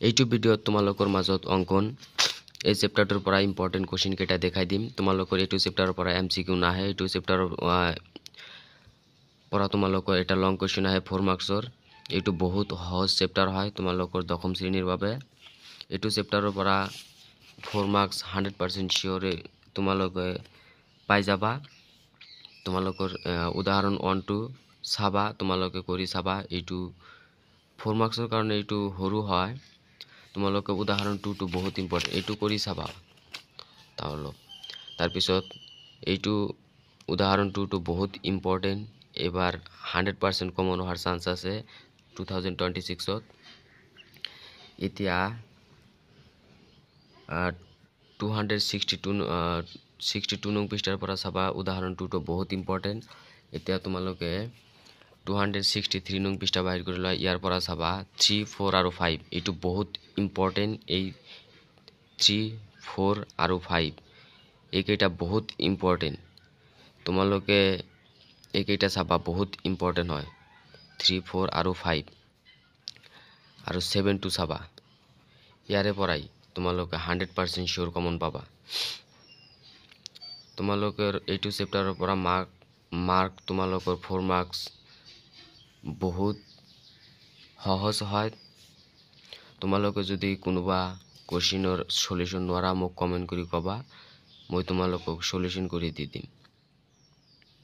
এইটো ভিডিঅ'ত তোমালোকৰ মাজত অংকন এই চেপ্টাৰটোৰ পৰা ইম্পৰ্টেন্ট কোৱেশ্চন কেইটা দেখাই দিম। তোমালোকৰ এইটো চেপ্টাৰৰ পৰা এমসিকিউ নাহে। এইটো চেপ্টাৰৰ পৰা তোমালোকৰ এটা লং কোৱেশ্চন আহে 4 মাৰ্কছৰ। এইটো বহুত সহজ চেপ্টাৰ হয় তোমালোকৰ দশম শ্ৰেণীৰ বাবে। এইটো চেপ্টাৰৰ পৰা 4 মাৰ্কছ 100% শিওৰ তোমালোকে পাই যাবা। তোমালোকৰ উদাহৰণ 1 2 চাবা, তোমালোকে কৰি চাবা। এইটো 4 মাৰ্কছৰ কাৰণে এইটো সৰু হয়। তোমালোকে উদাহৰণ 2 টো বহুত ইম্পৰ্টেন্ট, এইটো কৰি চাবা। তাৰ পিছত এইটো উদাহৰণ 2 টো বহুত ইম্পৰ্টেন্ট। এবাৰ 100% কমন হোৱাৰ চান্স আছে 2026 ত। এতিয়া 262 নং পৃষ্ঠাৰ পৰা চাবা। উদাহৰণ 2 টো বহুত ইম্পৰ্টেন্ট। এতিয়া তোমালোকে 263 নং পৃষ্ঠা বাহিৰ কৰি লোৱা। ইয়াৰ পৰা চাবা 3 4 আৰু 5 এইটো বহুত ইম্পৰ্টেন্ট। এই 3 4 আৰু 5 এইকেইটা বহুত ইম্পৰ্টেন্ট। তোমালোকে এইকেইটা চাবা, বহুত ইম্পৰ্টেন্ট হয়। 3 4 আৰু 5 আৰু 7 টো চাবা। ইয়াৰে পৰাই তোমালোকে 100% শিওৰ কমন পাবা। তোমালোকৰ এইটো চেপ্টাৰৰ পৰা মাৰ্ক তোমালোকৰ 4 মাৰ্কছ বহুত সহজ হয়। তোমালোকে যদি কোনোবা কোৱেশ্চনৰ সলিউশন নোৱাৰা মোক কমেন্ট কৰি কবা, মই তোমালোকক সলিউশন কৰি দি দিম।